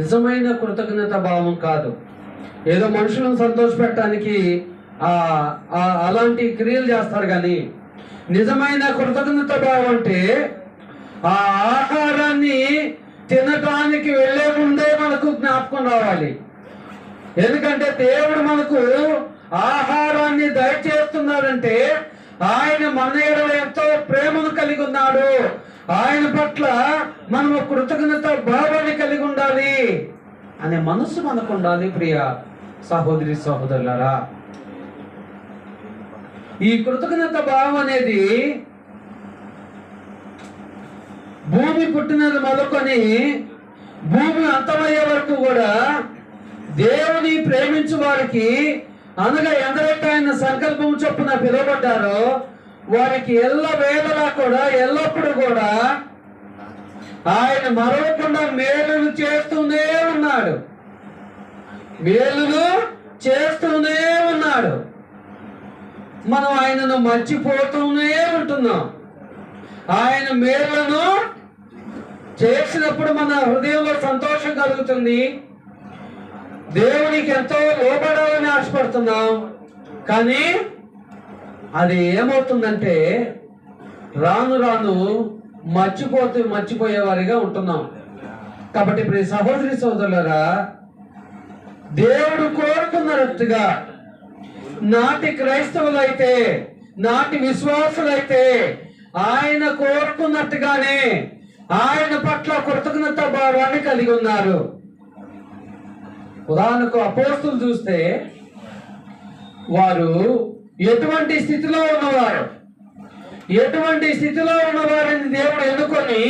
నిజమైన కృతజ్ఞత భావం కాదు. ఏదో మనుషులను సంతోషపెట్టడానికి అలాంటి క్రియలు చేస్తారు. కానీ నిజమైన కృతజ్ఞత భావం అంటే ఆ ఆహారాన్ని తినటానికి వెళ్ళే ముందే మనకు జ్ఞాపకం రావాలి. ఎందుకంటే దేవుడు మనకు ఆహారాన్ని దయచేస్తున్నాడంటే ఆయన మన ఎడల ఎంతో ప్రేమను కలిగి ఉన్నాడు. ఆయన పట్ల మనము కృతజ్ఞత భావాన్ని కలిగి ఉండాలి అనే మనస్సు మనకు ఉండాలి. ప్రియ సహోదరి సహోదరులారా, ఈ కృతజ్ఞత భావం అనేది భూమి పుట్టినది మొదలుకొని భూమి అంతమయ్యే వరకు కూడా దేవుని ప్రేమించు వారికి, అనగా ఎందరైతే ఆయన సంకల్పం చొప్పున పిలువబడ్డారో వారికి ఎల్లవేళలా కూడా ఎల్లప్పుడూ కూడా ఆయన మరవకుండా మేలులు చేస్తూనే ఉన్నాడు. మేలులు చేస్తూనే ఉన్నాడు. మనం ఆయనను మర్చిపోతూనే ఉంటున్నాం. ఆయన మేలులను చేసినప్పుడు మన హృదయంలో సంతోషం కలుగుతుంది. దేవునికి ఎంతో లోబడాలని ఆశపడుతున్నాం. కానీ అది ఏమవుతుందంటే రాను రాను మర్చిపోయేవారిగా ఉంటున్నాం. కాబట్టి ఇప్పుడు సహోదరి సోదరులారా, దేవుడు కోరుకున్నట్టుగా నాటి క్రైస్తవులైతే, నాటి విశ్వాసులైతే ఆయన కోరుకున్నట్టుగానే ఆయన పట్ల కృతజ్ఞత భావాన్ని కలిగి ఉన్నారు. ఉదాహరణకు అపోస్తులు చూస్తే వారు ఎటువంటి స్థితిలో ఉన్నవారిని దేవుడు ఎన్నుకొని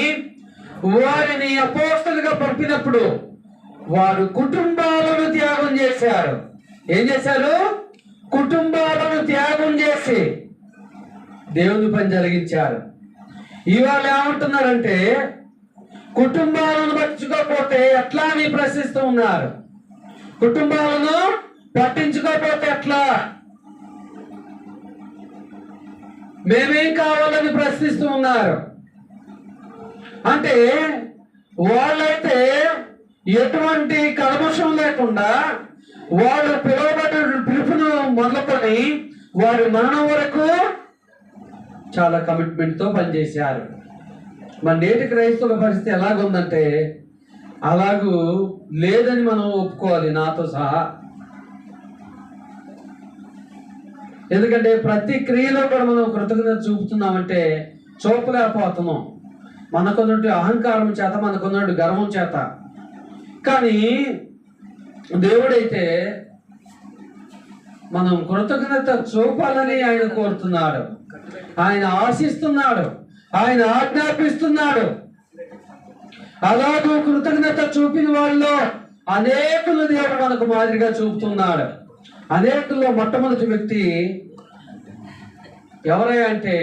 వారిని అపోస్తులుగా పంపినప్పుడు వారు కుటుంబాలను త్యాగం చేశారు. ఏం చేశారు? కుటుంబాలను త్యాగం చేసి దేవుని పని జరిగించారు. ఇవాళ ఏమంటున్నారంటే కుటుంబాలను పట్టించుకోకపోతే ఎట్లా అని ప్రశ్నిస్తూ ఉన్నారు. కుటుంబాలను పట్టించుకోకపోతే ఎట్లా, మేమేం కావాలని ప్రశ్నిస్తూ ఉన్నారు. అంటే వాళ్ళైతే ఎటువంటి కల్మషం లేకుండా వాళ్ళు పిలువబడిన పిలుపును మొదలుకొని వారి మరణం వరకు చాలా కమిట్మెంట్తో పనిచేశారు. మన నేటి క్రైస్తవుల పరిస్థితి ఎలాగుందంటే అలాగూ లేదని మనం ఒప్పుకోవాలి, నాతో సహా. ఎందుకంటే ప్రతి క్రియలో కూడా మనం కృతజ్ఞత చూపుతున్నామంటే చూపలేకపోతున్నాం. మనకున్నట్టు అహంకారం చేత, మనకున్నట్టు గర్వం చేత. కానీ దేవుడైతే మనం కృతజ్ఞత చూపాలని ఆయన కోరుతున్నాడు, ఆయన ఆశిస్తున్నాడు, ఆయన ఆజ్ఞాపిస్తున్నాడు. అలాగూ కృతజ్ఞత చూపిన వాళ్ళలో అనేకులు దేవుడు మనకు మాదిరిగా చూపుతున్నాడు. అనేకుల్లో మొట్టమొదటి వ్యక్తి ఎవరై అంటే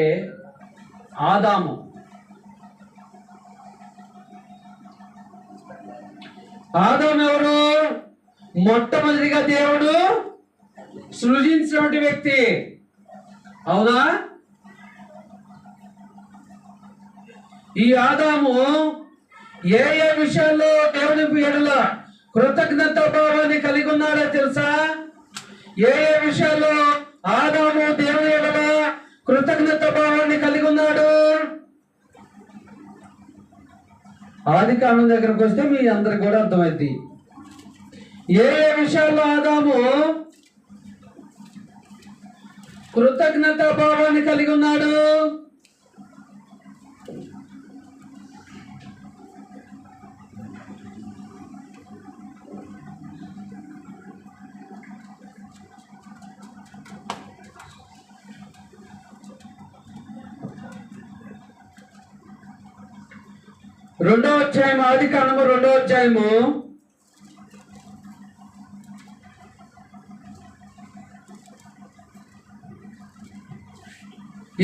ఆదాము. ఆదాము ఎవరు? మొట్టమొదటిగా దేవుడు సృజించినటువంటి వ్యక్తి. అవునా? ఈ ఆదాము ఏ ఏ విషయాల్లో దేవుని ఎడల కృతజ్ఞత భావాన్ని కలిగి ఉన్నాడో తెలుసా? ఏ ఏ విషయాల్లో ఆదాము దేవుని ఎడల కృతజ్ఞత భావాన్ని కలిగి ఉన్నాడు? ఆదికాండం దగ్గరకు వస్తే మీ అందరికి కూడా అర్థమైంది. ఏ ఏ విషయాల్లో ఆదాము కృతజ్ఞత భావాన్ని కలిగి ఉన్నాడు? రెండో అధ్యాయం, ఆదికాండము 2వ అధ్యాయము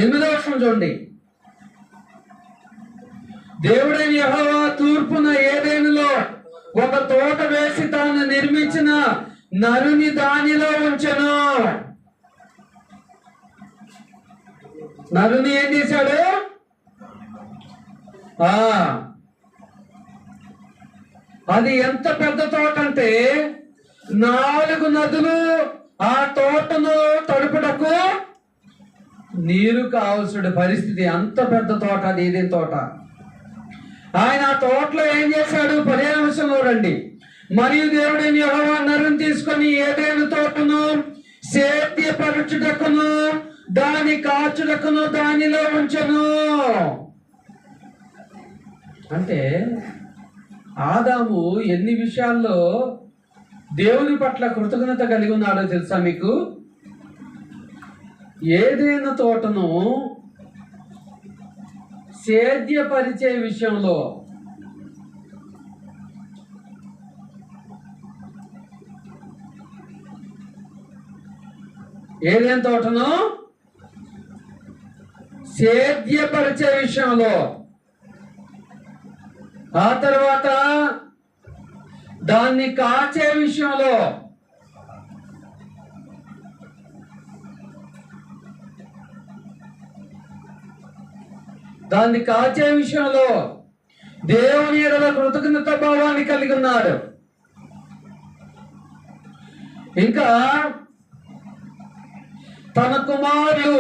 8వ వచనం చూడండి. దేవుడైన యెహోవా తూర్పున ఏదెనులో ఒక తోట వేసి తాను నిర్మించిన నరుని దానిలో ఉంచెను. నరుని ఏం చేశాడు? అది ఎంత పెద్ద తోట అంటే 4 నదులు ఆ తోటను తడుపుటకు నీరు కావాల్సిన పరిస్థితి. అంత పెద్ద తోట అది, ఏదేని తోట. ఆయన ఆ తోటలో ఏం చేశాడు? 15వ వచనంలో రండి. మరియు దేవుడైన యెహోవా నరుని తీసుకొని ఏదైనా తోటను సేద్యపరచుటకును దాని కాచుటకును దానిలో ఉంచెను. అంటే ఆదాము ఎన్ని విషయాల్లో దేవుని పట్ల కృతజ్ఞత కలిగి ఉన్నాడో తెలుసా మీకు? ఏదైనా తోటను సేద్యపరిచే విషయంలో, ఏదైనా తోటను సేద్యపరిచే విషయంలో, ఆ తర్వాత దాన్ని కాచే విషయంలో, దేవుని ఎడల కృతజ్ఞత భావాన్ని కలిగి ఉన్నాడు. ఇంకా తన కుమారులు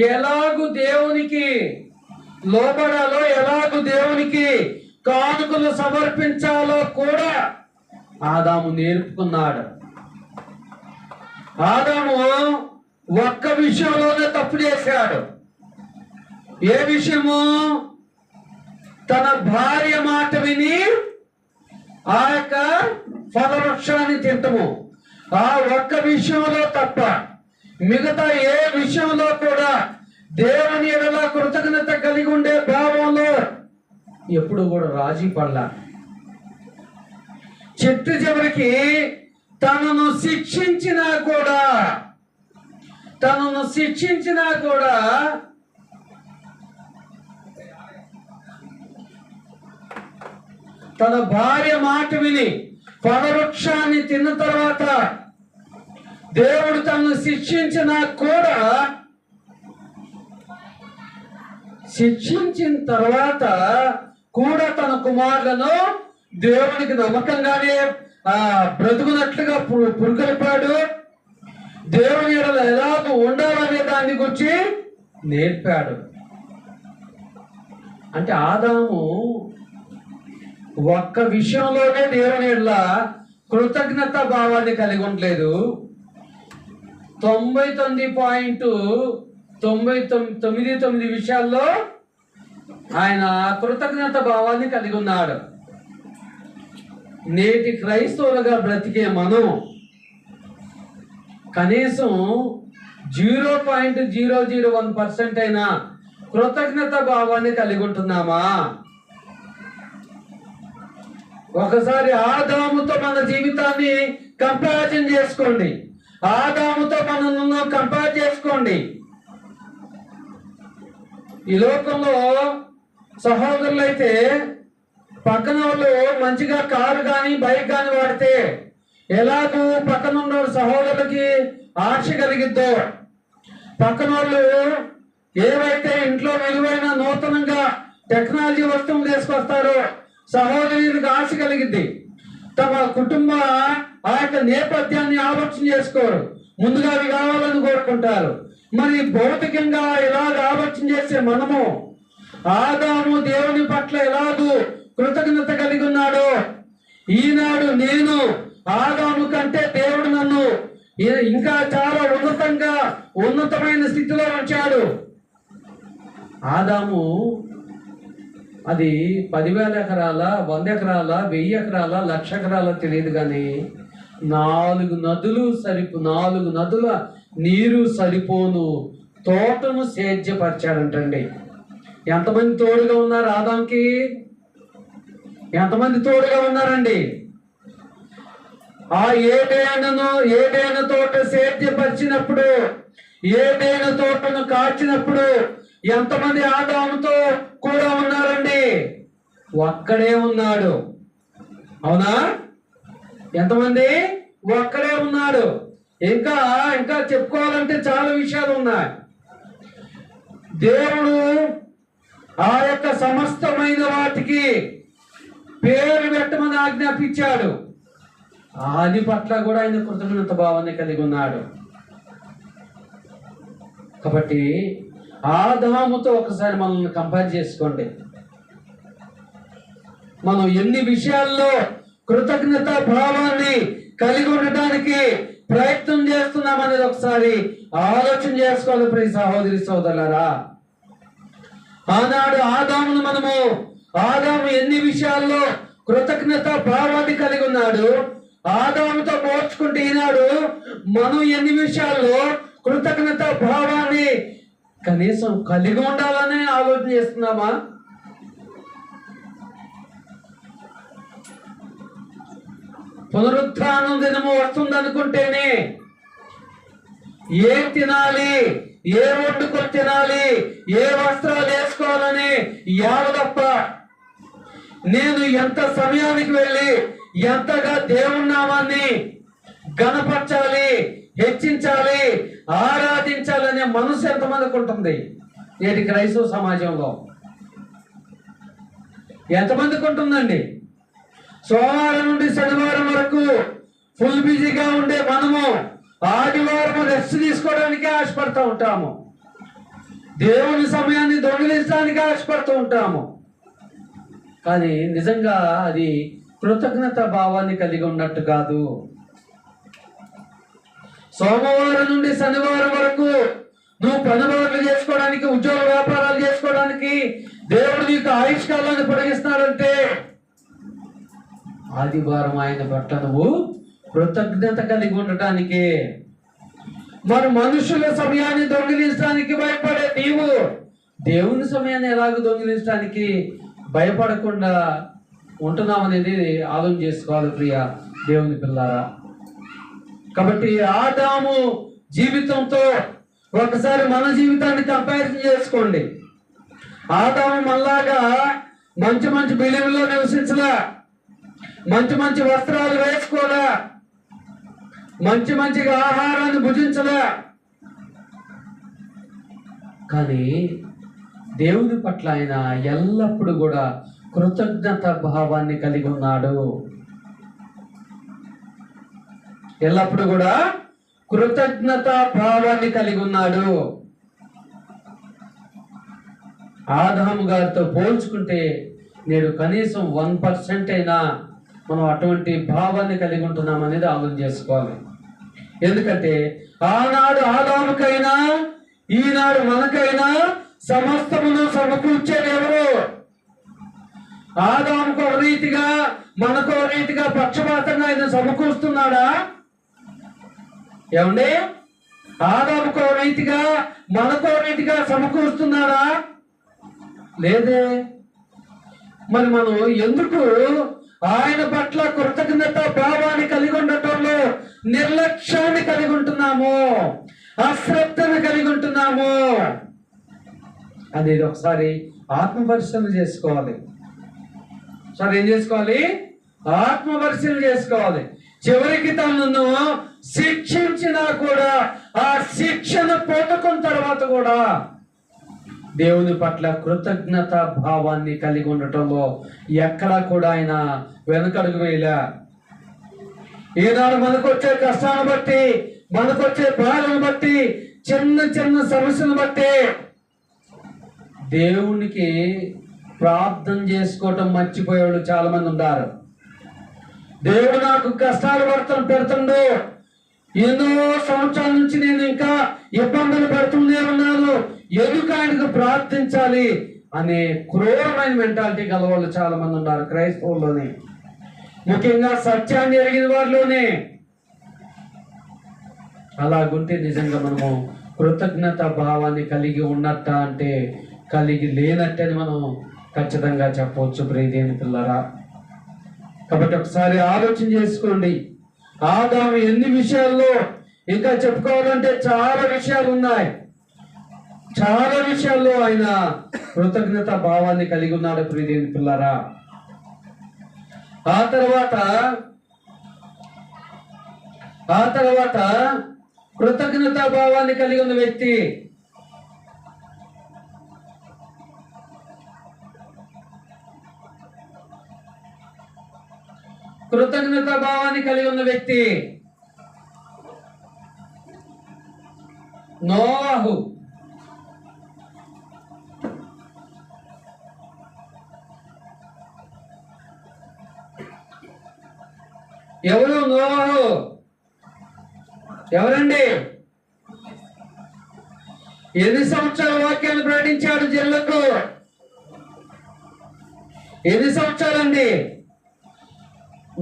ఎలాగు దేవునికి లోబడాలో, ఎలాగు దేవునికి కానుకలు సమర్పించాలో కూడా ఆదాము నేర్పుకున్నాడు. ఆదాము ఒక్క విషయంలోనే తప్పు చేశాడు. ఏ విషయము? తన భార్య మాట విని ఆ యొక్క ఫలవృక్షాన్ని తింటము. ఆ ఒక్క విషయంలో తప్ప మిగతా ఏ విషయంలో కూడా దేవుని ఎడల కృతజ్ఞత కలిగి ఉండే భావంలో ఎప్పుడు కూడా రాజీ పడలా. చిట్టు చివరికి తనను శిక్షించినా కూడా తన భార్య మాట విని ఫలవృక్షాన్ని తిన్న తర్వాత దేవుడు తనను శిక్షించిన తర్వాత కూడా తన కుమారులను దేవునికి నమ్మకంగానే బ్రతుకున్నట్లుగా పురుగొల్పాడు. దేవుని ఎడల ఎలాగ ఉండాలనే దాన్ని గురించి నేర్పాడు. అంటే ఆదాము ఒక్క విషయంలోనే దేవుని ఎడల కృతజ్ఞత భావాన్ని కలిగి ఉండలేదు. 99.99 విషయాల్లో ఆయన కృతజ్ఞత భావాన్ని కలిగి ఉన్నాడు. నేటి క్రైస్తవులుగా బ్రతికే మనం కనీసం 0.001% అయినా కృతజ్ఞత భావాన్ని కలిగి ఉంటున్నామా? ఒకసారి ఆదాముతో మన జీవితాన్ని కంపారిజన్ చేసుకోండి. ఆదాముతో మనల్ని కంపేర్ చేసుకోండి. ఈ లోకంలో సహోదరులు అయితే పక్కన వాళ్ళు మంచిగా కారు కానీ బైక్ కానీ వాడితే ఎలాగూ పక్కన ఉన్న సహోదరులకి ఆశ కలిగిద్దో, పక్కన వాళ్ళు ఏవైతే ఇంట్లో విలువైన నూతనంగా టెక్నాలజీ వస్తువులు తీసుకొస్తారో సహోదరులకు ఆశ కలిగిద్ది. తమ కుటుంబ ఆ యొక్క నేపథ్యాన్ని ఆలోచన చేసుకోరు, ముందుగా అవి కావాలని కోరుకుంటారు. మరి భౌతికంగా ఇలాగ ఆలోచన చేసే మనము ఆదాము దేవుని పట్ల ఎలాగూ కృతజ్ఞత కలిగి ఉన్నాడో, ఈనాడు నేను ఆదాము కంటే దేవుడు నన్ను ఇంకా చాలా ఉన్నతమైన స్థితిలో ఉంచాడు. ఆదాము అది 10,000 ఎకరాల, 100 ఎకరాల, 1000 ఎకరాల, 1,00,000 ఎకరాల తెలియదు కానీ 4 నదుల నీరు సరిపోను తోటను సేద్యపరిచాడంటండి. ఎంతమంది తోడుగా ఉన్నారు ఆదాంకి? ఎంతమంది తోడుగా ఉన్నారండి? ఆ ఏదైనా తోట సేద్యపరిచినప్పుడు, ఏదైనా తోటను కాచినప్పుడు ఎంతమంది ఆదాముతో కూడా ఉన్నారండి? ఒక్కడే ఉన్నాడు. అవునా? ఎంతమంది? ఒక్కడే ఉన్నాడు. ఇంకా చెప్పుకోవాలంటే చాలా విషయాలు ఉన్నాయి. దేవుడు ఆ యొక్క సమస్తమైన వాటికి పేరు పెట్టమని ఆజ్ఞాపించాడు. ఆది పట్ల కూడా ఆయన కృతజ్ఞత భావాన్ని కలిగి ఉన్నాడు. కాబట్టి ఆదాముతో ఒకసారి మనల్ని కంపేర్ చేసుకోండి. మనం ఎన్ని విషయాల్లో కృతజ్ఞత భావాన్ని కలిగి ఉండటానికి ప్రయత్నం చేస్తున్నాం అనేది ఒకసారి ఆలోచన చేసుకోవాలి ప్రియ సహోదరి సోదరులారా. ఆనాడు ఆదాము ఎన్ని విషయాల్లో కృతజ్ఞత భావాన్ని కలిగి ఉన్నాడు. ఆదాముతో పోల్చుకుంటే ఈనాడు మనం ఎన్ని విషయాల్లో కృతజ్ఞత భావాన్ని కనీసం కలిగి ఉండాలని ఆలోచన చేస్తున్నామా? పునరుత్థానం దినము వస్తుందనుకుంటేనే ఏం తినాలి, ఏ వండుకొని తినాలి, ఏ వస్త్రాలు వేసుకోవాలని తప్ప నేను ఎంత సమయానికి వెళ్ళి ఎంతగా దేవుని నామాన్ని గణపరచాలి, హెచ్చించాలి, ఆరాధించాలనే మనసు ఎంతమందికి ఉంటుంది? నేటి క్రైస్తవ సమాజంలో ఎంతమందికి ఉంటుందండి? సోమవారం నుండి శనివారం వరకు ఫుల్ బిజీగా ఉండే మనము ఆదివారం రెస్ట్ తీసుకోవడానికి ఆశపడుతూ ఉంటాము. దేవుని సమయాన్ని దొంగిలించడానికి ఆశపడుతూ ఉంటాము. కానీ నిజంగా అది కృతజ్ఞత భావాన్ని కలిగి ఉన్నట్టు కాదు. సోమవారం నుండి శనివారం వరకు నువ్వు పనులు చేసుకోవడానికి, ఉద్యోగ వ్యాపారాలు చేసుకోవడానికి దేవుడు నీకు ఆయుష్కాలాన్ని పొడిగిస్తున్నాడంటే ఆదివారం ఆయన పట్ల నువ్వు కృతజ్ఞత కలిగి ఉండటానికి. మరి మనుషుల సమయాన్ని దొంగిలించడానికి భయపడే నీవు దేవుని సమయాన్ని ఎలాగ దొంగిలించడానికి భయపడకుండా ఉంటున్నాం అనేది ఆలోచన చేసుకోవాలి ప్రియ దేవుని పిల్లారా. కాబట్టి ఆదాము జీవితంతో ఒకసారి మన జీవితాన్ని కంపారిజన్ చేసుకోండి. ఆదాము మనలాగా మంచి మంచి బిల్డింగ్లో నివసించలా, మంచి మంచి వస్త్రాలు వేసుకోలే, మంచి మంచిగా ఆహారాన్ని భుజించలే. కానీ దేవుని పట్ల ఆయన ఎల్లప్పుడూ కూడా కృతజ్ఞత భావాన్ని కలిగి ఉన్నాడు. ఎల్లప్పుడూ కూడా కృతజ్ఞత భావాన్ని కలిగి ఉన్నాడు. ఆదాము గారితో పోల్చుకుంటే నేడు కనీసం 1% అయినా మనం అటువంటి భావాన్ని కలిగి ఉంటున్నాం అనేది ఆలోచన చేసుకోవాలి. ఎందుకంటే ఆనాడు ఆదాముకైనా ఈనాడు మనకైనా సమస్తమును సమకూర్చేది ఎవరు? ఆదాముకు ఒక రీతిగా మనకు ఒక రీతిగా పక్షపాతంగా ఆయన సమకూరుస్తున్నాడా? ఏమండి? ఆదాముకు ఒక రీతిగా మనకు ఒక రీతిగా సమకూరుస్తున్నాడా? లేదే. మరి మనం ఎందుకు ఆయన పట్ల కృతజ్ఞత భావాన్ని కలిగి ఉండటంలో నిర్లక్ష్యాన్ని కలిగి ఉంటున్నాము, అశ్రద్ధను కలిగి ఉంటున్నాము అనేది ఒకసారి ఆత్మ పరిశీలన చేసుకోవాలి. సరే, ఏం చేసుకోవాలి? ఆత్మ పరిశీలన చేసుకోవాలి. చివరికి తనను శిక్షించినా కూడా ఆ శిక్షను పొందుకున్న తర్వాత కూడా దేవుని పట్ల కృతజ్ఞత భావాన్ని కలిగి ఉండటంలో ఎక్కడా కూడా ఆయన వెనకడుగు వేయలే. ఈనాడు మనకొచ్చే కష్టాన్ని బట్టి, మనకొచ్చే బాధను బట్టి, చిన్న చిన్న సమస్యలను బట్టి దేవునికి ప్రార్థన చేసుకోవటం మర్చిపోయేవాళ్ళు చాలా మంది ఉన్నారు. దేవుడు నాకు కష్టాలు పెడుతుండు, ఎన్నో సంవత్సరాల నుంచి నేను ఇంకా ఇబ్బందులు పెడుతూనే ఉన్నాను, ఎందుకు ఆయనకు ప్రార్థించాలి అనే క్రూరమైన మెంటాలిటీ గల వాళ్ళు చాలా మంది ఉన్నారు క్రైస్తవుల్లోనే, ముఖ్యంగా సత్యాన్ని ఎరిగిన వారిలోనే. అలాగుంటే నిజంగా మనము కృతజ్ఞత భావాన్ని కలిగి ఉన్నట్ట అంటే కలిగి లేనట్టని మనం ఖచ్చితంగా చెప్పవచ్చు ప్రియదేని పిల్లరా. కాబట్టి ఒకసారి ఆలోచన చేసుకోండి. ఆదాము ఎన్ని విషయాల్లో, ఇంకా చెప్పుకోవాలంటే చాలా విషయాలు ఉన్నాయి, చాలా విషయాల్లో ఆయన కృతజ్ఞత భావాన్ని కలిగి ఉన్నాడు ప్రియదేని పిల్లరా. ఆ తర్వాత కృతజ్ఞత భావాన్ని కలిగి ఉన్న వ్యక్తి కృతజ్ఞతా భావాన్ని కలిగి ఉన్న వ్యక్తి నోవాహు. ఎవరు నోవాహు? ఎవరండి? ఎన్ని సంవత్సరాల వాక్యాన్ని ప్రకటించాడు జనులకు? ఎన్ని సంవత్సరాలండి?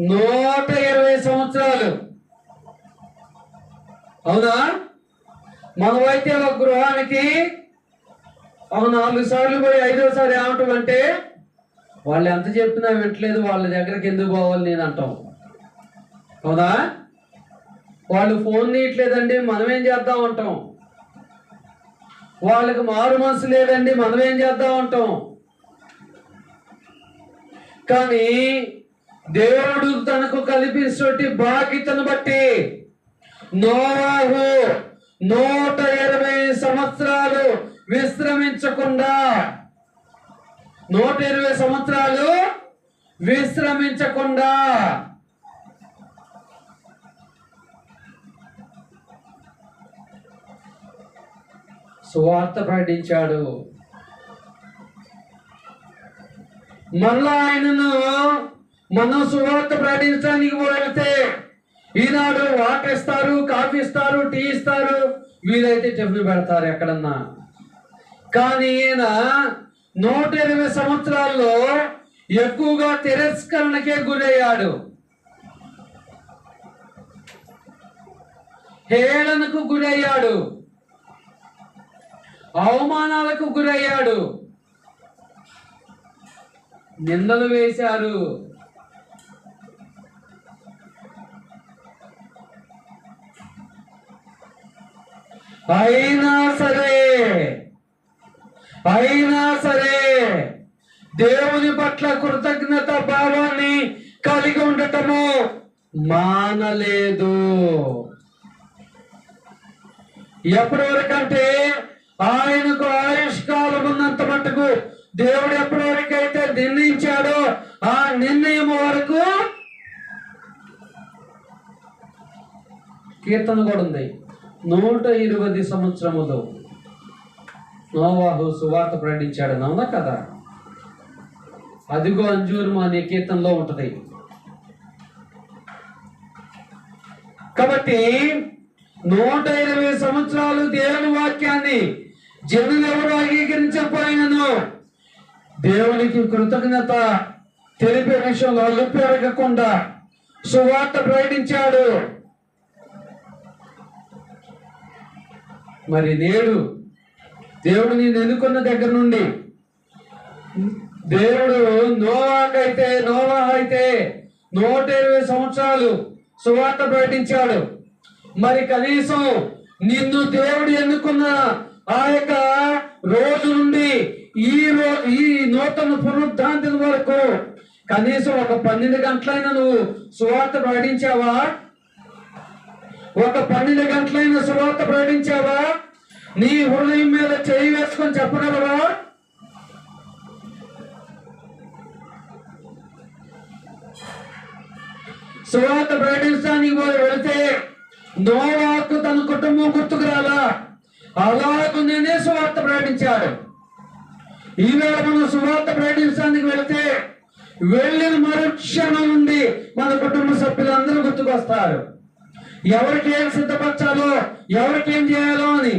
120 సంవత్సరాలు. అవునా? మనమైతే ఒక గృహానికి 4 సార్లు పోయి 5వసారి ఏమంటాం అంటే, వాళ్ళు ఎంత చెప్పినా వింటలేదు, వాళ్ళ దగ్గరికి ఎందుకు పోవాలి నేను అంటాం. అవునా? వాళ్ళు ఫోన్ తీయట్లేదండి, మనం ఏం చేద్దాం అంటాం. వాళ్ళకి మారు మనసు లేదండి, మనం ఏం చేద్దాం అంటాం. కానీ దేవుడు తనకు కల్పించినటువంటి బాధ్యతను బట్టి నోవాహు 120 సంవత్సరాలు విశ్రమించకుండా 120 సంవత్సరాలు విశ్రమించకుండా సువార్త ప్రకటించాడు. మళ్ళా ఆయనను మనం సువార్త ప్రకటించడానికి వెళ్తే ఈనాడు వాటర్ ఇస్తారు, కాఫీ ఇస్తారు, టీ ఇస్తారు, వీలైతే టిఫిన్ పెడతారు ఎక్కడన్నా. కానీ ఈయన 120 సంవత్సరాల్లో ఎక్కువగా తిరస్కరణకే గురయ్యాడు, హేళనకు గురయ్యాడు, అవమానాలకు గురయ్యాడు, నిందలు వేశారు. అయినా సరే దేవుని పట్ల కృతజ్ఞత భావాన్ని కలిగి ఉండటము మానలేదు. ఎప్పటి వరకంటే ఆయనకు ఆయుష్కాలం ఉన్నంత మట్టుకు దేవుడు ఎప్పటి వరకు అయితే నిర్ణయించాడో ఆ నిర్ణయం వరకు. కీర్తన కూడా ఉంది, 120 సంవత్సరములు నోవాహు సువార్త ప్రకటించాడు. అవునా కదా? అదిగో అంజూరము అనే కీర్తనలో ఉంటది. కాబట్టి 120 సంవత్సరాలు దేవుని వాక్యాన్ని జనులు ఎవరు అంగీకరించకపోయినను దేవునికి కృతజ్ఞత తెలిపే విషయంలో అలుపెరగకుండా సువార్త ప్రకటించాడు. మరి నేడు దేవుడు నేను ఎన్నుకున్న దగ్గర నుండి దేవుడు నోవాహు అయితే 120 సంవత్సరాలు సువార్త ప్రకటించాడు. మరి కనీసం నిన్ను దేవుడు ఎన్నుకున్న ఆ యొక్క రోజు నుండి ఈ నూతన పునరుద్ధానం వరకు కనీసం ఒక 12 గంటలైనా నువ్వు సువార్త ప్రకటించావా? ఒక 12 గంటలైనా సువార్త ప్రకటించావా? నీ హృదయం మీద చేయి వేసుకొని చెప్పగలవా? సువార్త ప్రకటించడానికి వెళితే నోవాహుకు తన కుటుంబం గుర్తుకు రాలా, అలాగూ నేనే సువార్త ప్రకటించాడు. ఈవేళ మనం సువార్త ప్రకటించడానికి వెళితే వెళ్ళిన మరుక్షణం నుండి మన కుటుంబ సభ్యులందరూ గుర్తుకొస్తారు, ఎవరికి ఏం సిద్ధపరచాలో, ఎవరికి ఏం చేయాలో అని.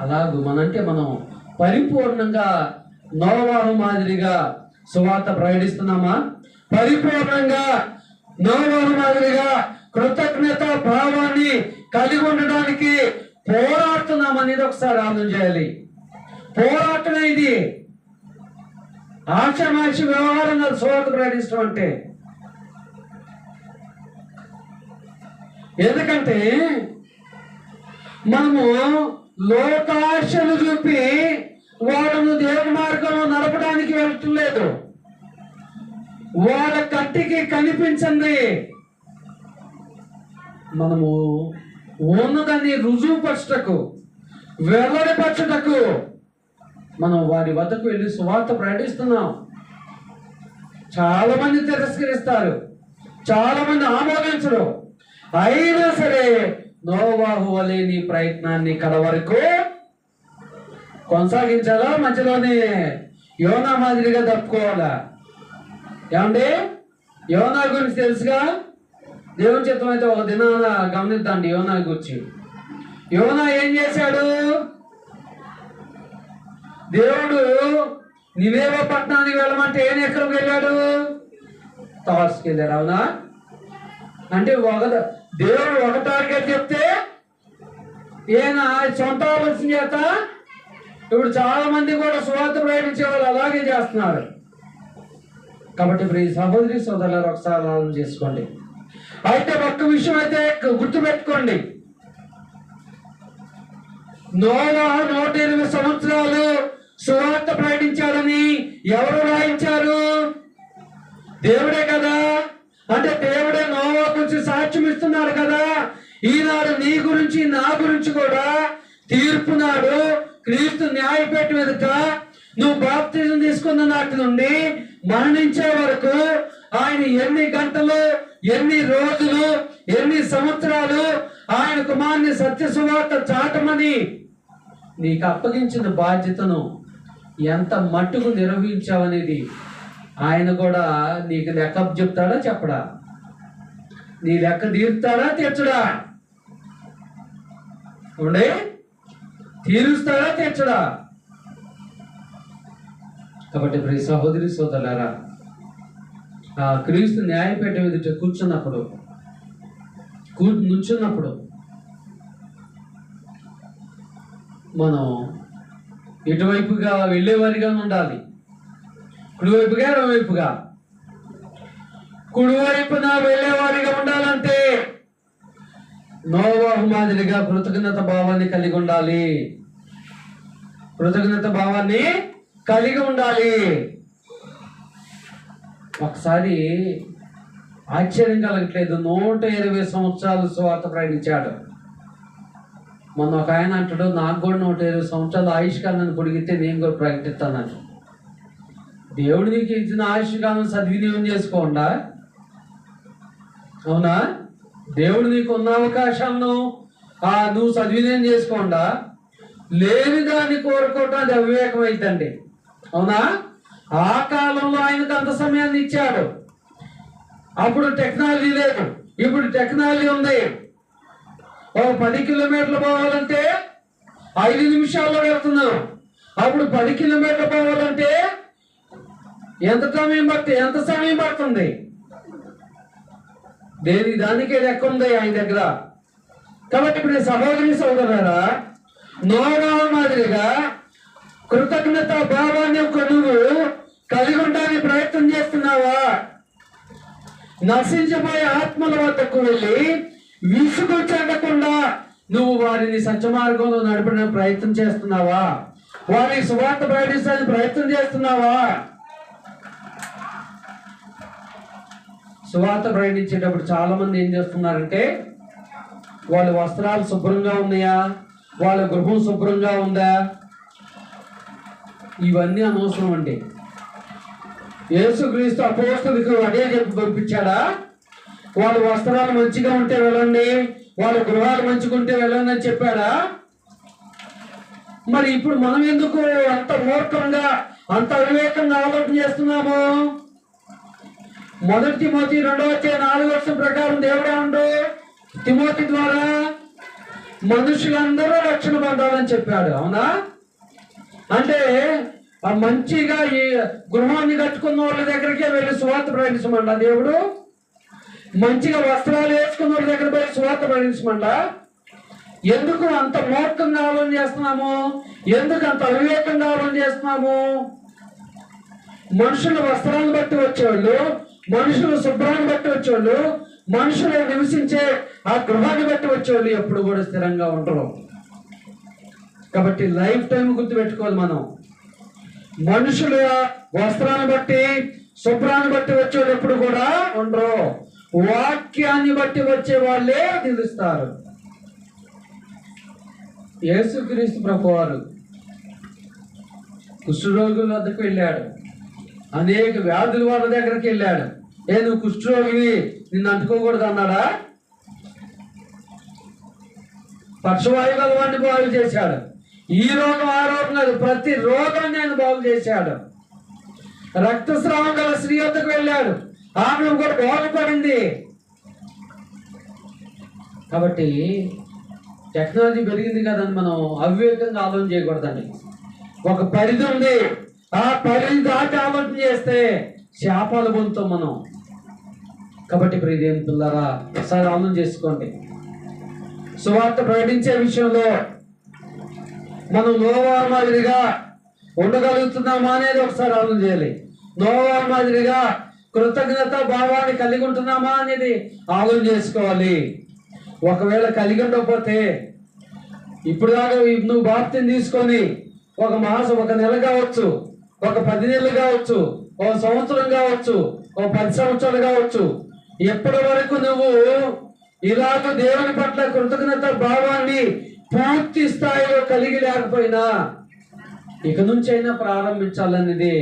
అలాగూ మనం పరిపూర్ణంగా నోవాహు మాదిరిగా సువార్త ప్రకటిస్తున్నామా? పరిపూర్ణంగా నోవాహు మాదిరిగా కృతజ్ఞత భావాన్ని కలిగి ఉండడానికి పోరాడుతున్నాం అనేది ఒకసారి ఆలోచన చేయాలి. పోరాటమే ఇది, ఆషామాషి వ్యవహారం కాదు సువార్త ప్రకటించడం అంటే. ఎందుకంటే మనము లోకాశలు చూపి వాళ్ళను దేవుని మార్గంలో నడపడానికి వెళ్ళట్లేదు. వాళ్ళ కంటికి కనిపించింది మనము ఉన్నదాన్ని రుజువుపరచుటకు, వెల్లడిపరచుటకు మనం వారి వద్దకు వెళ్ళి సువార్త ప్రకటిస్తున్నాం. చాలా మంది తిరస్కరిస్తారు, చాలా మంది ఆమోదించరు. అయినా సరే నోవాహు వలె నీ ప్రయత్నాన్ని కడ వరకు కొనసాగించాలా, మధ్యలోనే యోనా మాదిరిగా తప్పుకోవాలా? ఏమండి, యోనా గురించి తెలుసుగా. దేవుని చిత్తం అయితే ఒక దినాన గమనిద్దాండి యోనా గురించి. యోనా ఏం చేశాడు? దేవుడు నినేవే పట్టణానికి వెళ్ళమంటే ఏం ఎక్కడికి వెళ్ళాడు? తార్సుకి వెళ్ళాడు. అవునా? అంటే దేవుడు ఒక టార్గెట్ చెప్తే ఈయన సొంత ఆలోచన చేత ఇప్పుడు చాలా మంది కూడా సువార్త ప్రకటించే వాళ్ళు అలాగే చేస్తున్నారు. కాబట్టి ఇప్పుడు ఈ సహోదరి సోదరులు ఒకసారి ఆలోచన చేసుకోండి. అయితే ఒక్క విషయం అయితే గుర్తుపెట్టుకోండి, నోవాహు 120 సంవత్సరాలు సువార్త ప్రకటించాడని ఎవరు రాయించారు? దేవుడే కదా. అంటే దేవుడే నోవా గురించి సాక్ష్యం ఇస్తున్నాడు కదా. ఈనాడు నీ గురించి నా గురించి కూడా తీర్పు నాడు క్రీస్తు న్యాయపీఠం ఎదుట నువ్వు బాప్తిజం తీసుకున్న నాటి నుండి మరణించే వరకు ఆయన ఎన్ని గంటలు, ఎన్ని రోజులు, ఎన్ని సంవత్సరాలు ఆయన కుమారుని సత్య సువార్త చాటమని నీకు అప్పగించిన బాధ్యతను ఎంత మట్టుకు నిర్వహించావనేది ఆయన కూడా నీకు లెక్క చెప్తాడా చెప్పడా? నీ లెక్క తీరుస్తాడా తీర్చడా? ఉండే తీరుస్తాడా తీర్చడా? కాబట్టి ప్రియ సహోదరి సోదరులారా, ఆ క్రీస్తు న్యాయపీఠం ఎదుట నుంచున్నప్పుడు మనం ఎటువైపుగా వెళ్ళేవారిగా ఉండాలి. కుడివైపుగా ఎడమవైపుగా? కుడివైపున వెళ్ళేవారిగా ఉండాలంటే నోవాహు మాదిరిగా కృతజ్ఞత భావాన్ని కలిగి ఉండాలి. కృతజ్ఞత భావాన్ని కలిగి ఉండాలి. ఒకసారి ఆశ్చర్యం కలగట్లేదు, 120 సంవత్సరాలు సువార్త ప్రకటించాడు. మొన్న ఒక ఆయన అంటాడు, నాకు కూడా 120 సంవత్సరాలు ఆయుష్కాలను పొడిగితే నేను కూడా ప్రకటిస్తానని. దేవుడు నీకు ఇచ్చిన ఆయుష్కాలను సద్వినియోగం చేసుకోండా? అవునా? దేవుడు నీకు ఉన్న అవకాశాలను నువ్వు సద్వినియోగం చేసుకోండా? లేని దాన్ని కోరుకోవటం అది అవివేకం అయిద్దండి. అవునా? ఆ కాలంలో ఆయనకు అంత సమయాన్ని ఇచ్చాడు. అప్పుడు టెక్నాలజీ లేదు, ఇప్పుడు టెక్నాలజీ ఉంది. ఒక 10 కిలోమీటర్లు పోవాలంటే 5 నిమిషాల్లో వెళ్తున్నాం. అప్పుడు 10 కిలోమీటర్లు పోవాలంటే ఎంత సమయం పడుతుంది? దానికే లెక్క ఉంది ఆయన దగ్గర. కాబట్టి ఇప్పుడు సహోదరి సోదరులారా, నోవాహు మాదిరిగా కృతజ్ఞత భావాన్ని నువ్వు కలిగి ఉండడానికి ప్రయత్నం చేస్తున్నావా? నశించిపోయే ఆత్మల వద్దకు వెళ్ళి విసుగు చెందకుండా నువ్వు వారిని సత్య మార్గంలో నడపడానికి ప్రయత్నం చేస్తున్నావా? వారిని సువార్త ప్రకటించడానికి ప్రయత్నం చేస్తున్నావా? సువార్త ప్రకటించేటప్పుడు చాలా మంది ఏం చేస్తున్నారంటే, వాళ్ళ వస్త్రాలు శుభ్రంగా ఉన్నాయా, వాళ్ళ గృహం శుభ్రంగా ఉందా, ఇవన్నీ అనవసరం అండి. యేసుక్రీస్తు అపోస్తలులకు అదే చెప్పి పంపించాడా? వాళ్ళ వస్త్రాలు మంచిగా ఉంటే వెళ్ళండి, వాళ్ళ గృహాలు మంచిగా ఉంటే వెళ్ళండి అని చెప్పాడా? మరి ఇప్పుడు మనం ఎందుకు అంత మూర్ఖంగా, అంత అవివేకంగా ఆలోచన చేస్తున్నాము? 1 తిమోతి 2:4 ప్రకారం దేవుడే ఉండు తిమోతి ద్వారా మనుషులందరూ రక్షణ పొందాలని చెప్పాడు. అవునా? అంటే మంచిగా ఈ గృహాన్ని కట్టుకున్న వాళ్ళ దగ్గరికే వెళ్ళి సువార్త ప్రకటించమంట దేవుడు. మంచిగా వస్త్రాలు వేసుకున్న వాళ్ళ దగ్గర పోయి సువార్త ప్రకటించమంట. ఎందుకు అంత మూర్ఖంగా ఆలోచన చేస్తున్నాము? ఎందుకు అంత అవివేకంగా ఆలోచన చేస్తున్నాము? మనుషుల వస్త్రాలను బట్టి వచ్చేవాళ్ళు, మనుషుల శుభ్రాన్ని బట్టి వచ్చేవాళ్ళు, మనుషులు నివసించే ఆ గృహాన్ని బట్టి వచ్చేవాళ్ళు ఎప్పుడు కూడా స్థిరంగా ఉండరు. కాబట్టి లైఫ్ టైం గుర్తుపెట్టుకోవాలి మనం. మనుషుల వస్త్రాన్ని బట్టి, శుభ్రాన్ని బట్టి వచ్చేవాళ్ళు ఎప్పుడు కూడా ఉండరు. వాక్యాన్ని బట్టి వచ్చే వాళ్ళే నిలుస్తారు. యేసుక్రీస్తు ప్రభువారు కుష్ఠరోగుల వద్దకు వెళ్ళాడు. అనేక వ్యాధుల వాళ్ళ దగ్గరికి వెళ్ళాడు. నువ్వు కుష్ఠరోగివి, నిన్ను అంటుకోకూడదు అన్నాడా? పక్షవాయు గల వాడిని బాగు చేశాడు. ఈ రోగం ఆ రోగం కాదు, ప్రతి రోగాన్ని ఆయన బాగు చేశాడు. రక్తస్రావం గల స్త్రీ వద్దకు వెళ్ళాడు, ఆమె కూడా బాగుపడింది. కాబట్టి టెక్నాలజీ పెరిగింది కదండి, మనం అవివేకంగా ఆలోచన చేయకూడదండి. ఒక పరిధి ఉంది, ఆ పరిధి దాటి ఆలోచన చేస్తే శాపాలు పొందుతాం మనం. కాబట్టి ప్రియదేవుని పిల్లరా, ఒకసారి ఆలోచన చేసుకోండి. సువార్త ప్రకటించే విషయంలో మనం నోవా మాదిరిగా ఉండగలుగుతున్నామా అనేది ఒకసారి ఆలోచన చేయాలి. నోవా మాదిరిగా కృతజ్ఞత భావాన్ని కలిగి ఉంటున్నామా అనేది ఆలోచన చేసుకోవాలి. ఒకవేళ కలిగి ఉండకపోతే, ఇప్పుడు దాకా నువ్వు బాప్తిని తీసుకొని ఒక మాసం, ఒక నెల కావచ్చు, ఒక 10 నెలలు కావచ్చు, ఒక సంవత్సరం కావచ్చు, ఒక 10 సంవత్సరాలు కావచ్చు, ఎప్పటి వరకు నువ్వు ఇలాగ దేవుని పట్ల కృతజ్ఞత భావాన్ని పూర్తి స్థాయిలో కలిగి లేకపోయినా ఇక నుంచి అయినా ప్రారంభించాలనేది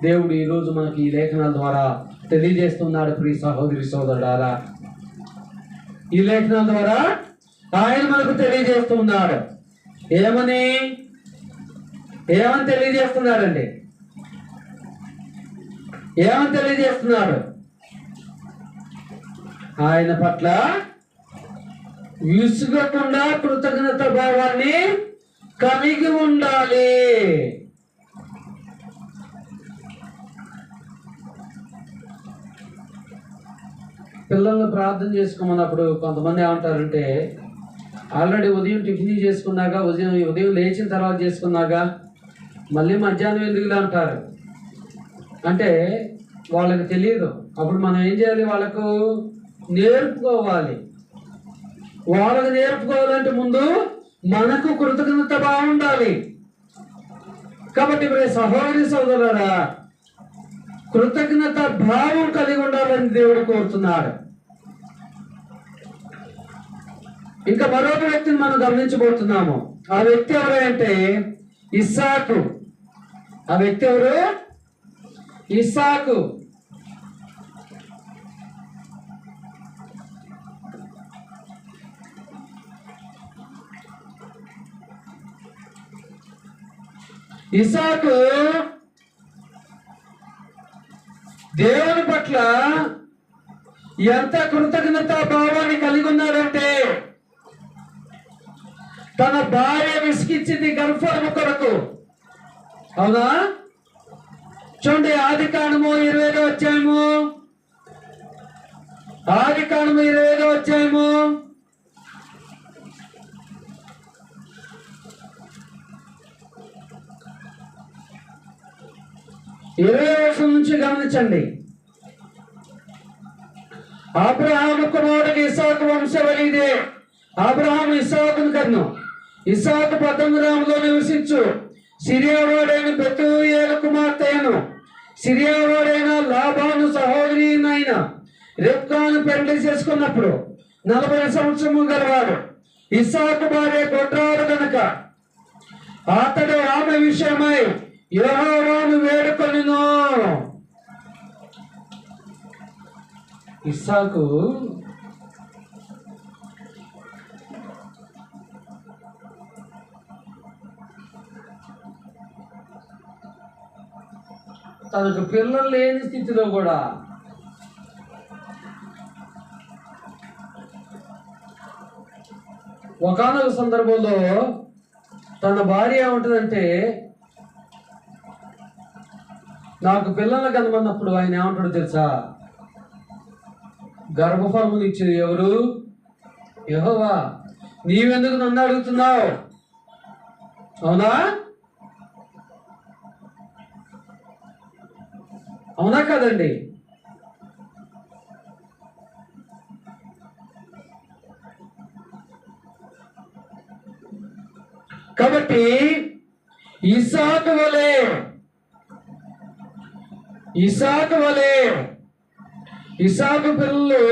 దేవుడు ఈరోజు మనకి ఈ లేఖనాల ద్వారా తెలియజేస్తున్నాడు. ప్రియ సహోదరి సోదరులారా, ఈ లేఖనాల ద్వారా ఆయన మనకు తెలియజేస్తున్నాడు. ఏమని తెలియజేస్తున్నాడండి? ఏమని తెలియజేస్తున్నాడు? ఆయన పట్ల విసుగకుండా కృతజ్ఞత భావాన్ని కలిగి ఉండాలి. పిల్లల్ని ప్రార్థన చేసుకోమన్నప్పుడు కొంతమంది ఏమంటారంటే, ఆల్రెడీ ఉదయం టిఫిన్ చేసుకున్నాక, ఉదయం లేచిన తర్వాత చేసుకున్నాక మళ్ళీ మధ్యాహ్నం ఎందుకులే అంటారు. అంటే వాళ్ళకి తెలియదు. అప్పుడు మనం ఏం చేయాలి? వాళ్ళకు నేర్పుకోవాలి. వాళ్ళకి నేర్పుకోవాలంటే ముందు మనకు కృతజ్ఞత బాగుండాలి. కాబట్టి ఇప్పుడు సహోదరి సోదరులారా, కృతజ్ఞత భావం కలిగి ఉండాలని దేవుడు కోరుతున్నాడు. ఇంకా మరొక వ్యక్తిని మనం గమనించబోతున్నాము. ఆ వ్యక్తి ఎవరంటే ఇస్సాకు. ఆ వ్యక్తి ఎవరు? ఇస్సాకు. ఇస్సాకు దేవుని పట్ల ఎంత కృతజ్ఞత భావాన్ని కలిగి ఉన్నాడంటే, తన భార్య విసిగించింది గర్భఫలము కొరకు. అవునా? చూడండి, ఆదికాండము 25వ అధ్యాయము. ఆదికాండము 25వ అధ్యాయము 20వ వచనం నుంచి గమనించండి. అబ్రహాము కుమారుడికి ఇస్సాకు వంశవళి ఇదే. అబ్రహాము ఇస్సాకును కన్ను. ఇస్సాకు 18 గ్రాములో నివసించు సిరియావాడైన బెతూయేలు కుమార్తె అయిన సిరియావాడైన లాబాను సహోదరి అయిన రెబ్కాను పెళ్లి చేసుకున్నప్పుడు 40 సంవత్సరము గలవాడు. ఇస్సాకు భార్య గొడ్రాలు కనుక అతడు ఆమె విషయమై యెహోవాను వేడుకొనెను. ఇస్సాకు తనకు పిల్లలు లేని స్థితిలో కూడా ఒకానొక సందర్భంలో తన భార్య ఏమంటుందంటే, నాకు పిల్లలు కనమన్నప్పుడు ఆయన ఏమంటాడో తెలుసా? గర్భఫలమును ఇచ్చేది ఎవరు? యెహోవా. నీవెందుకు నన్ను అడుగుతున్నావు? అవునా? అవునా కదండి? కాబట్టి ఇస్సాకు వలె ఇస్సాకు పిల్లలు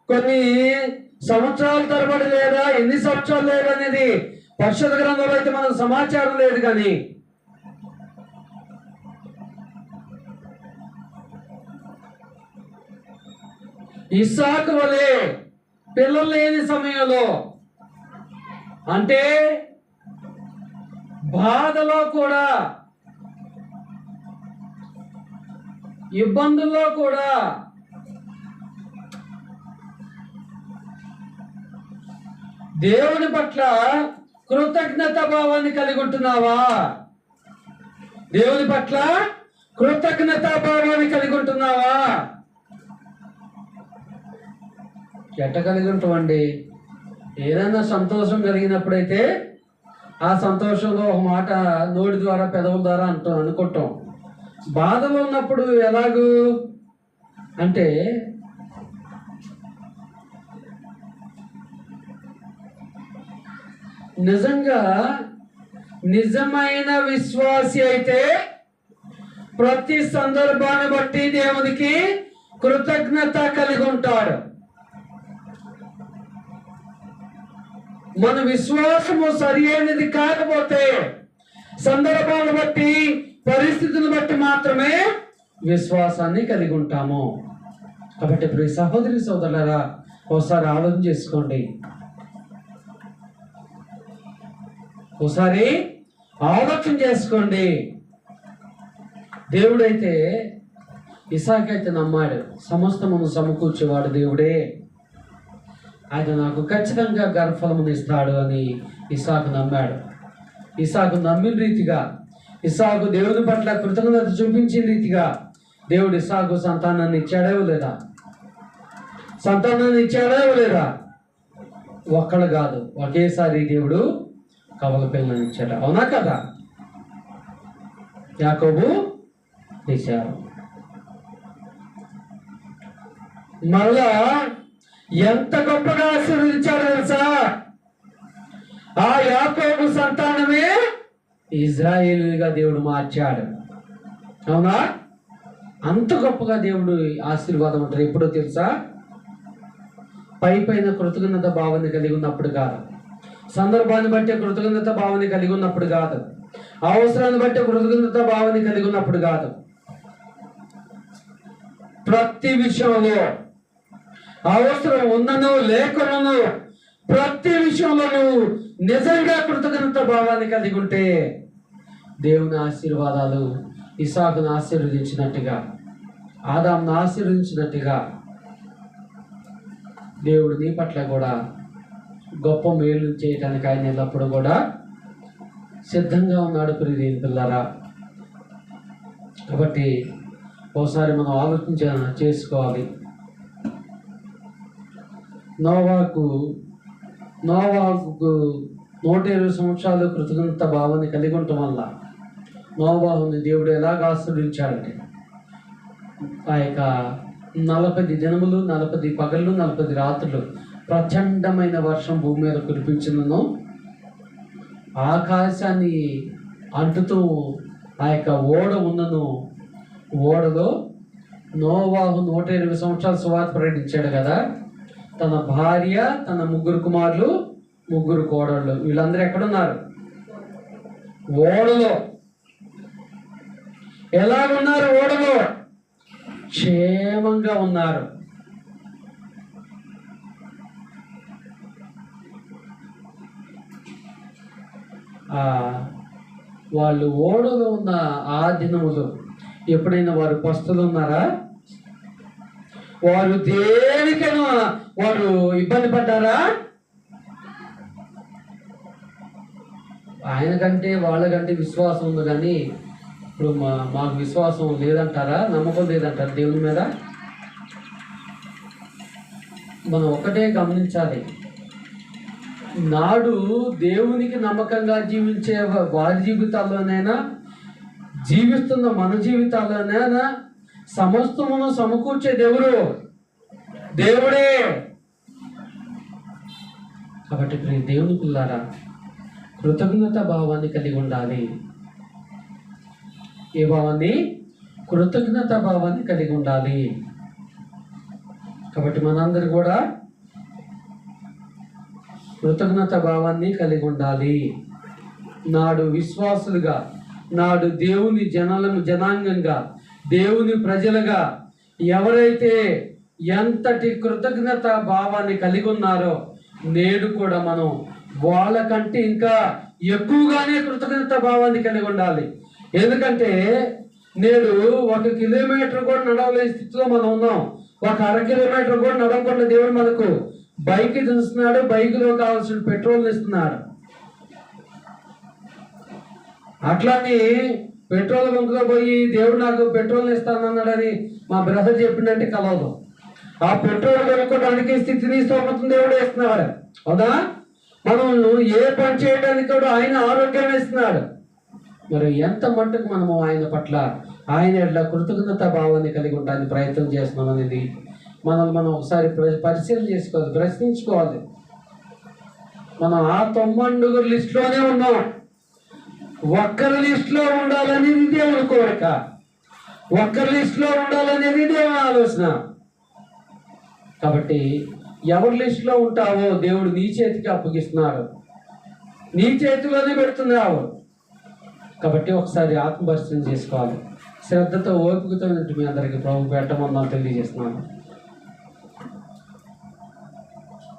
కొన్ని సంవత్సరాల తరబడి లేదా ఎన్ని సంవత్సరాలు లేదు అనేది పరిశుద్ధ గ్రంథంలో అయితే మనకు సమాచారం లేదు. కానీ ఇస్సాకు వలె పిల్లలు లేని సమయంలో, అంటే బాధలో కూడా, ఇబ్బందుల్లో కూడా దేవుని పట్ల కృతజ్ఞత భావాన్ని కలిగి ఉంటున్నావా? దేవుని పట్ల కృతజ్ఞత భావాన్ని కలిగి ఉంటున్నావా? ఎట్ట కలిగి ఉంటామండి? ఏదైనా సంతోషం కలిగినప్పుడైతే ఆ సంతోషంలో ఒక మాట నోటి ద్వారా, పెదవుల ద్వారా అనుకుంటాం. బాధలో ఉన్నప్పుడు ఎలాగూ అంటే నిజంగా నిజమైన విశ్వాసి అయితే ప్రతి సందర్భాన్ని బట్టి దేవునికి కృతజ్ఞత కలిగి ఉంటాడు. మన విశ్వాసము సరి అయినది కాకపోతే సందర్భాలను బట్టి, పరిస్థితులను బట్టి మాత్రమే విశ్వాసాన్ని కలిగి ఉంటాము. కాబట్టి ప్రియ సహోదరి సోదరులారా, ఒకసారి ఆలోచన చేసుకోండి. ఒకసారి ఆలోచన చేసుకోండి. దేవుడైతే ఇస్సాకైతే నమ్మాడు, సమస్తమును సమకూర్చేవాడు దేవుడే, ఆయన నాకు ఖచ్చితంగా గర్భఫలమును ఇస్తాడు అని ఇస్సాకు నమ్మాడు. ఇస్సాకు నమ్మిన రీతిగా, ఇస్సాకు దేవుని పట్ల కృతజ్ఞత చూపించిన రీతిగా దేవుడు ఇస్సాకు సంతానాన్ని ఇచ్చాడో లేదా? సంతానాన్ని ఇచ్చాడో లేదా? ఒక్కడు కాదు, ఒకేసారి దేవుడు కవల పిల్లలను ఇచ్చాడు. అవునా కదా? యాకోబు ఇచ్చారు. మళ్ళా ఎంత గొప్పగా ఆశీర్వదించాడు తెలుసా? ఆ యాకోబు సంతానమే ఇజ్రాయేలుగా దేవుడు మార్చాడు. అవునా? అంత గొప్పగా దేవుడు ఆశీర్వాదం ఉంటుంది. ఎప్పుడో తెలుసా? పైన కృతజ్ఞత భావాన్ని కలిగి ఉన్నప్పుడు కాదు, సందర్భాన్ని బట్టి కృతజ్ఞత భావాన్ని కలిగి ఉన్నప్పుడు కాదు, అవసరాన్ని బట్టి కృతజ్ఞత భావాన్ని కలిగి ఉన్నప్పుడు కాదు, ప్రతి విషయంలో, అవసరం ఉన్నను లేకును ప్రతి విషయంలో నువ్వు నిజంగా కృతజ్ఞత భావాన్ని కలిగి ఉంటే దేవుని ఆశీర్వాదాలు ఇస్సాకును ఆశీర్వదించినట్టుగా, ఆదామును ఆశీర్వదించినట్టుగా దేవుడు నీ పట్ల కూడా గొప్ప మేలు చేయటానికి ఆయన ఎల్లప్పుడూ కూడా సిద్ధంగా ఉన్నాడు. ప్రియమైన పిల్లరా, కాబట్టి ఒకసారి మనం చేసుకోవాలి. నోవాహుకు 120 సంవత్సరాలు కృతజ్ఞత భావాన్ని కలిగి ఉండటం వల్ల నోవాహుని దేవుడు ఎలాగ ఆశీర్వదించాడంటే, ఆ యొక్క 40 దినములు, 40 పగళ్ళు, 40 రాత్రులు ప్రచండమైన వర్షం భూమి మీద కురిపించినను, ఆకాశాన్ని అంటుతూ ఆ యొక్క ఓడ ఉన్నను, ఓడలో నోవాహు 120 సంవత్సరాలు సువార్త ప్రకటించాడు కదా. తన భార్య, తన 3 కుమారులు, 3 కోడళ్ళు, వీళ్ళందరూ ఎక్కడున్నారు? ఓడలో. ఎలాగున్నారు? ఓడలో క్షేమంగా ఉన్నారు. వాళ్ళు ఓడలో ఉన్న ఆ దినములు ఎప్పుడైనా వారు పస్తులు ఉన్నారా? వారు దేనికైనా వారు ఇబ్బంది పడ్డారా? ఆయనకంటే వాళ్ళకంటే విశ్వాసం ఉంది, కానీ ఇప్పుడు మాకు విశ్వాసం లేదంటారా? నమ్మకం లేదంటారా దేవుని మీద? మనం ఒకటే గమనించాలి, నాడు దేవునికి నమ్మకంగా జీవించే వారి జీవితాల్లోనైనా, జీవిస్తున్న మన జీవితాల్లోనైనా సమస్తమును సమకూర్చే దేవుడే. కాబట్టి దేవుని పిల్లారా, కృతజ్ఞత భావాన్ని కలిగి ఉండాలి. ఏ భావాన్ని? కృతజ్ఞత భావాన్ని కలిగి ఉండాలి. కాబట్టి మనందరూ కూడా కృతజ్ఞత భావాన్ని కలిగి ఉండాలి. నాడు విశ్వాసులుగా, నాడు దేవుని జనాంగంగా, దేవుని ప్రజలుగా ఎవరైతే ఎంతటి కృతజ్ఞత భావాన్ని కలిగి ఉన్నారో నేడు కూడా మనం వాళ్ళకంటే ఇంకా ఎక్కువగానే కృతజ్ఞత భావాన్ని కలిగి ఉండాలి. ఎందుకంటే నేడు 1 కిలోమీటర్ కూడా నడవలేని స్థితిలో మనం ఉన్నాం. 1 అర కిలోమీటర్ కూడా నడవకుండా దేవుడు మనకు బైక్ ఇస్తున్నాడు, బైక్లో కావాల్సిన పెట్రోల్ ఇస్తున్నాడు. అట్లాని పెట్రోల్ బంక్లో పోయి దేవుడు నాకు పెట్రోల్ ఇస్తానన్నాడని మా బ్రదర్ చెప్పిందంటే కలవదు. ఆ పెట్రోల్ కొనుక్కోవడానికి స్థితిని స్తోమతం దేవుడు ఇస్తున్నాడు. అవునా? మనం ఏ పని చేయడానికి కూడా ఆయన ఆరోగ్యం ఇస్తున్నాడు. మరి ఎంత మట్టుకు మనము ఆయన పట్ల ఆయన ఎట్లా కృతజ్ఞత భావాన్ని కలిగి ఉండడానికి ప్రయత్నం చేస్తున్నాం అనేది మనం ఒకసారి పరిశీలన చేసుకోవాలి, ప్రశ్నించుకోవాలి. మనం ఆ 90 లిస్టులోనే ఉన్నాం. ఒక్కరి లిస్టులో ఉండాలనేది దేవుని కోరిక, ఒక్కరి లిస్టులో ఉండాలనేది దేవుని ఆలోచన. కాబట్టి ఎవరి లిస్టులో ఉంటావో దేవుడు నీ చేతికి అప్పగిస్తున్నారు, నీ చేతిలోనే పెడుతున్నావు. కాబట్టి ఒకసారి ఆత్మపరిశీలన చేసుకోవాలి. శ్రద్ధతో ఓపికతో మీ అందరికీ ప్రభు పెట్టమని తెలియజేస్తున్నాను.